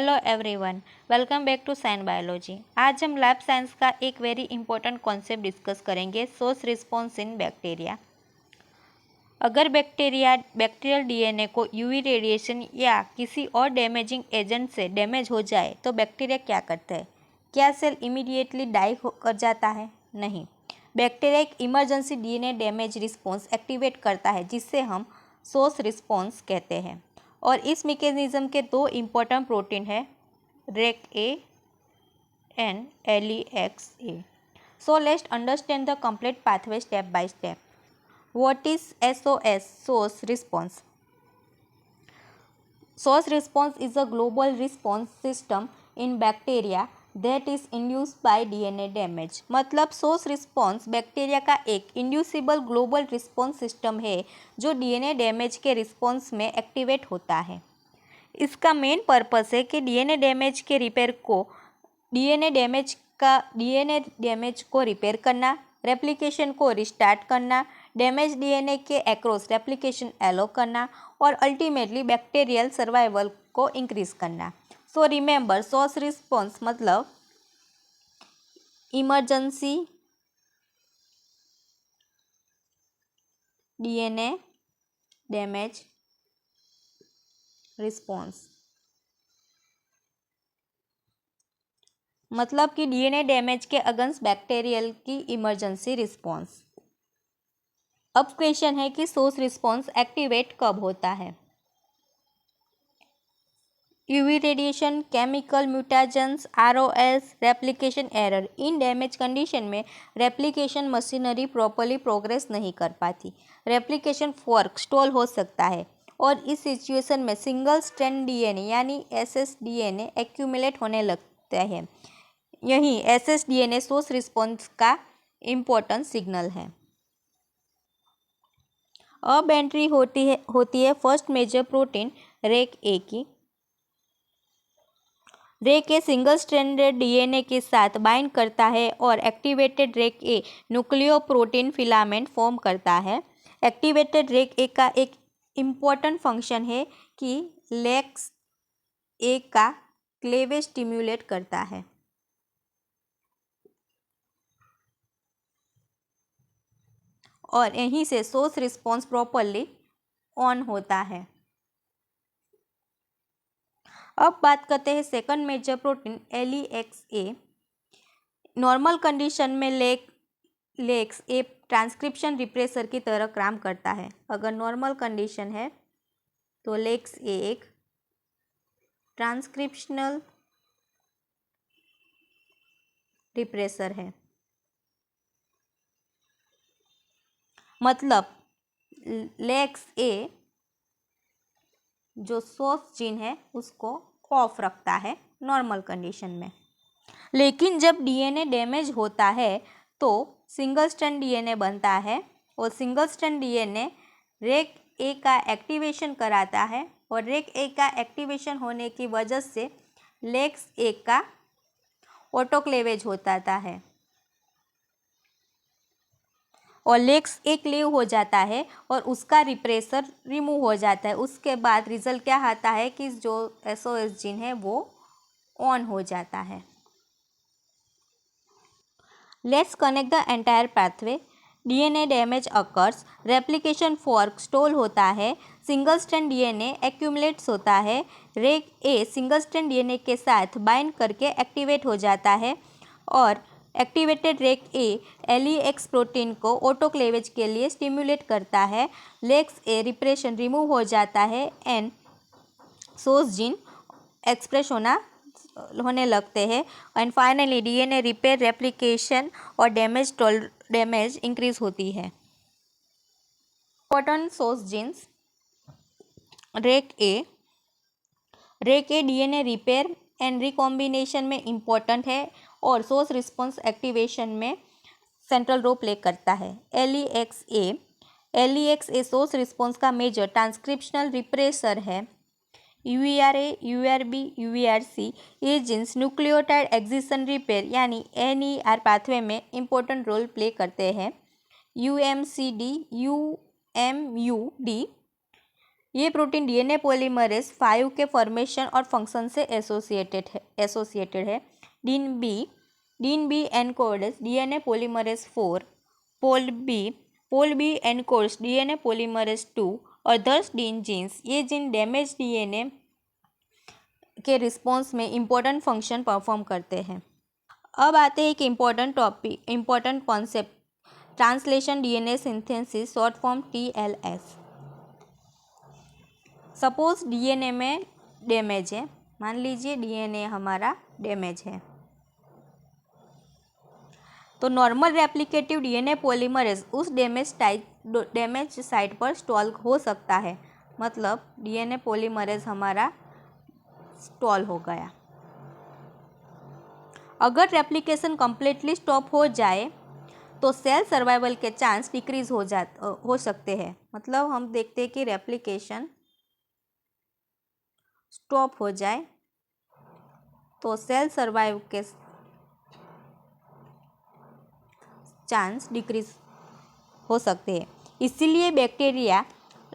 Hello everyone, welcome back to sign biology. आज हम lab science का एक वेरी इंपॉर्टेंट कॉन्सेप्ट डिस्कस करेंगे, सोर्स रिस्पॉन्स इन बैक्टीरिया। अगर बैक्टीरियल डीएनए को यूवी रेडिएशन या किसी और डैमेजिंग एजेंट से डैमेज हो जाए तो बैक्टीरिया क्या करता है? क्या सेल इमीडिएटली डाई कर जाता है? नहीं। बैक्टीरिया एक emergency DNA damage response activate करता है जिसे हम सोर्स रिस्पॉन्स कहते हैं। और इस मैकेनिज्म के दो इम्पोर्टेंट प्रोटीन है, rake A and Lex A. So let's understand the complete pathway step by step. What is SOS, source response? Source response is a global response system in bacteria that is induced by DNA damage। मतलब source response bacteria का एक inducible global response system है जो DNA damage के response में activate होता है। इसका मेन पर्पस है कि डीएनए डैमेज को रिपेयर करना, रेप्लिकेशन को रिस्टार्ट करना, डैमेज डीएनए के एक्रॉस रेप्लिकेशन एलो करना और अल्टीमेटली बैक्टीरियल सर्वाइवल को इंक्रीज करना। सो रिमेंबर, सोर्स रिस्पॉन्स मतलब इमरजेंसी डीएनए डैमेज रिस्पॉन्स, मतलब कि डीएनए डैमेज के अगेंस्ट बैक्टीरियल की इमरजेंसी रिस्पॉन्स। अब क्वेश्चन है कि सोर्स रिस्पॉन्स एक्टिवेट कब होता है? UV radiation, chemical mutations, ROS, replication error. इन डैमेज कंडीशन में रेप्लिकेशन मशीनरी प्रॉपर्ली प्रोग्रेस नहीं कर पाती, रेप्लिकेशन फॉर्क स्टॉल हो सकता है और इस सिचुएशन में सिंगल स्ट्रैंड डीएनए यानी एसएसडीएनए एक्यूमुलेट होने लगता है। यही एसएसडीएनए सोर्स रिस्पॉन्स का इम्पोर्टेंट सिग्नल है। अब एंट्री होती है first major protein rec A की। Rec A single stranded DNA के साथ बाइंड करता है और activated rec A nucleoprotein filament form करता है। एक्टिवेटेड रेक ए का एक इम्पॉर्टेंट फंक्शन है कि लेक्स ए का क्लेवेज स्टिम्युलेट करता है और यहीं से सोर्स रिस्पॉन्स प्रॉपर्ली ऑन होता है। अब बात करते हैं सेकंड मेजर प्रोटीन एलिएक्स ए। नॉर्मल कंडीशन में लेक्स ए ट्रांसक्रिप्शन रिप्रेसर की तरह काम करता है। अगर नॉर्मल कंडीशन है तो लेक्स ए एक ट्रांसक्रिप्शनल रिप्रेसर है, मतलब लेक्स ए जो सोर्स जीन है उसको ऑफ रखता है नॉर्मल कंडीशन में। लेकिन जब डीएनए डैमेज होता है तो सिंगल स्ट्रैंड डीएनए बनता है और सिंगल स्ट्रैंड डीएनए रेक ए का एक्टिवेशन कराता है और रेक ए का एक्टिवेशन होने की वजह से लेक्स ए का ऑटोक्लेवेज होता है और लेक्स ए क्लेव हो जाता है और उसका रिप्रेसर रिमूव हो जाता है। उसके बाद रिजल्ट क्या आता है कि जो एसओएस जीन है वो ऑन हो जाता है। Let's connect the entire pathway. DNA damage occurs, replication fork stall होता है, सिंगल स्ट्रैंड डीएनए एक्यूमुलेट्स होता है, rake A single strand DNA के साथ बाइंड करके एक्टिवेट हो जाता है और activated rec A lex protein को ऑटोक्लेवेज के लिए स्टिम्युलेट करता है। लेक्स ए रिप्रेशन रिमूव हो जाता है एंड सोर्स जीन एक्सप्रेस होने लगते हैं and finally DNA repair, replication और डैमेज इंक्रीज होती है। Important source genes rec A DNA repair and recombination में इम्पोर्टेंट है और सोर्स रिस्पॉन्स एक्टिवेशन में सेंट्रल रोल प्ले करता है। एलिएक्स ए सोर्स रिस्पॉन्स का मेजर ट्रांसक्रिप्शनल रिप्रेसर है। यूआरए, यूआरबी, यूआरसी ये जीन्स न्यूक्लियोटाइड एक्सिशन रिपेयर यानी एनईआर पाथवे में इम्पोर्टेंट रोल प्ले करते हैं। यूएमयूडी ये प्रोटीन डीएनए पॉलीमरेज 5 के फॉर्मेशन और फंक्शन से एसोसिएटेड है। Din B encodes DNA polymerase 4, pol B encodes DNA polymerase 2 और 10 जीन्स। ये जीन डैमेज डीएनए के रिस्पॉन्स में इम्पोर्टेंट फंक्शन परफॉर्म करते हैं। अब आते हैं एक important concept, translation DNA synthesis, short form TLS. Suppose DNA में डैमेज है, मान लीजिए डीएनए हमारा डैमेज है, तो नॉर्मल रेप्लिकेटिव डीएनए पॉलीमरेज उस डैमेज साइट पर स्टॉल हो सकता है, मतलब डीएनए पॉलीमरेज हमारा स्टॉल हो गया। अगर रेप्लिकेशन कम्प्लीटली स्टॉप हो जाए तो सेल सर्वाइवल के चांस डिक्रीज हो सकते हैं। मतलब हम देखते हैं कि रेप्लिकेशन स्टॉप हो जाए तो सेल सर्वाइव के चांस डिक्रीज हो सकते हैं। इसीलिए bacteria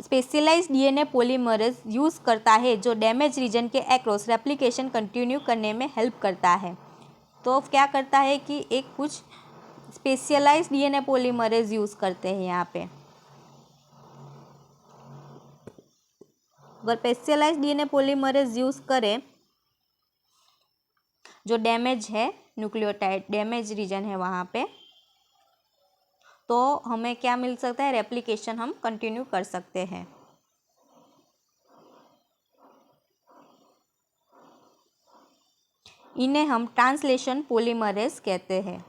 specialised DNA polymerase use करता है जो डैमेज रीजन के अक्रॉस रेप्लिकेशन कंटिन्यू करने में हेल्प करता है। तो क्या करता है कि एक कुछ स्पेशलाइज्ड डीएनए पॉलीमरेज यूज़ करते हैं यहाँ पे। अगर स्पेशलाइज्ड डीएनए पॉलीमरेज यूज़ करें जो डैमेज है, न्यूक्लियोटाइड डैमेज रीजन है वहाँ पे, तो हमें क्या मिल सकता है, रेप्लिकेशन हम कंटिन्यू कर सकते हैं। इन्हें हम ट्रांसलेशन पॉलीमरेज कहते हैं।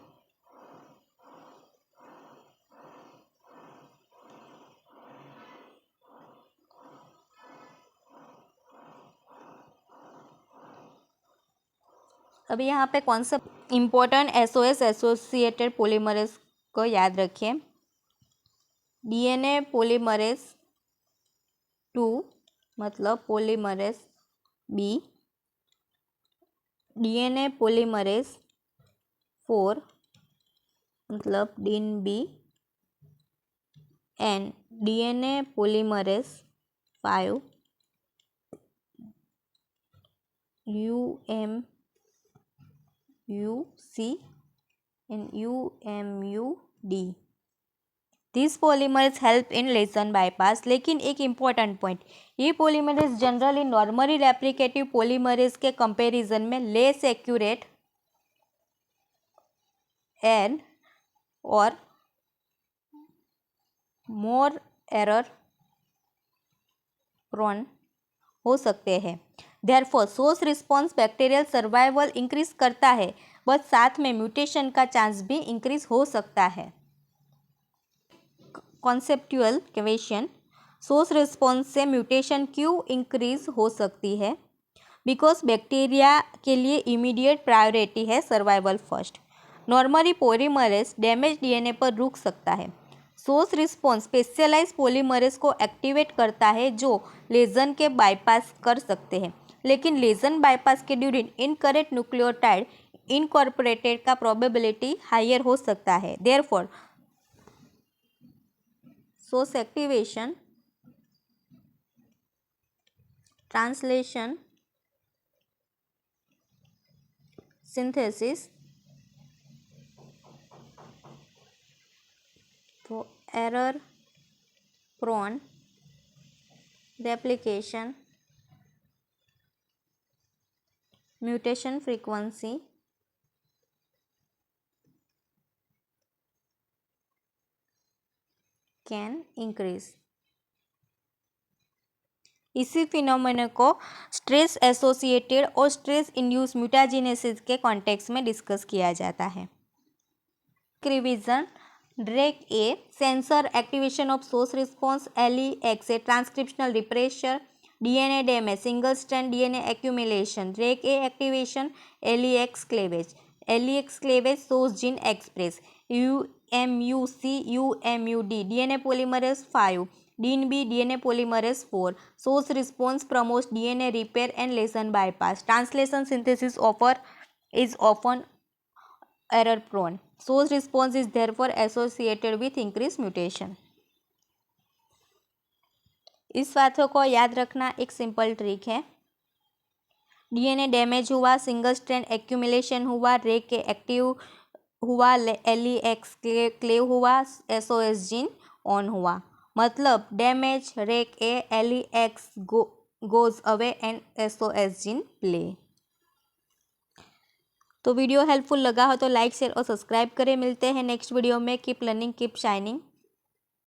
अभी यहाँ पे concept important SOS associated polymerase को याद रखिए। डीएनए पॉलीमरेज 2 मतलब पॉलीमरेज बी, डीएनए पॉलीमरेज 4 मतलब din B, and DNA polymerase 5 UMUC and UMUD। This polymerase help in lesion bypass. लेकिन एक इम्पॉर्टेंट पॉइंट, ये polymerase generally normally replicative polymerase के comparison में लेस एक्यूरेट एंड और more error prone हो सकते हैं। Therefore source response bacterial survival increase करता है, बट साथ में म्यूटेशन का चांस भी इंक्रीज हो सकता है। कॉन्सेप्चुअल क्वेश्चन, सोर्स रिस्पॉन्स से म्यूटेशन क्यों इंक्रीज हो सकती है? बिकॉज बैक्टीरिया के लिए इमीडिएट प्रायोरिटी है survival first. Normally polymerase damage DNA पर रुक सकता है। सोर्स रिस्पॉन्स स्पेशलाइज पॉलीमरेज को एक्टिवेट करता है जो लेजन के बाईपास कर सकते हैं, लेकिन लेजन बाईपास के ड्यूरिंग इनकरेक्ट न्यूक्लियोटाइड इनकॉर्पोरेटेड का प्रोबेबिलिटी हायर हो सकता है। Therefore source activation, translation, synthesis, तो error prone replication, mutation frequency can increase। इसी फिनोमेना को स्ट्रेस एसोसिएटेड और स्ट्रेस इंड्यूस म्यूटाजेनेसिस के कॉन्टेक्स्ट में डिस्कस किया जाता है। Revision, rec A sensor activation of source response, LEX ए transcriptional repressor, DNA damage, single strand DNA accumulation, rec A activation, LEX cleavage source gene express, UMUC UMUD DNA polymerase 5, din B DNA polymerase 4, source response promotes DNA repair and lesion bypass, translation synthesis is often error prone, source response is therefore associated with increased mutation। इस बातों को याद रखना एक simple trick है। DNA damage हुआ, single strand accumulation हुआ, Rec के एक्टिव हुआ, एलईएक्स क्लेव हुआ, एसओएस जीन ऑन हुआ। मतलब damage, Rec A, LEX goes away and SOS gene play. तो वीडियो हेल्पफुल लगा हो तो लाइक शेयर और सब्सक्राइब करें। मिलते हैं नेक्स्ट वीडियो में। Keep learning, keep shining.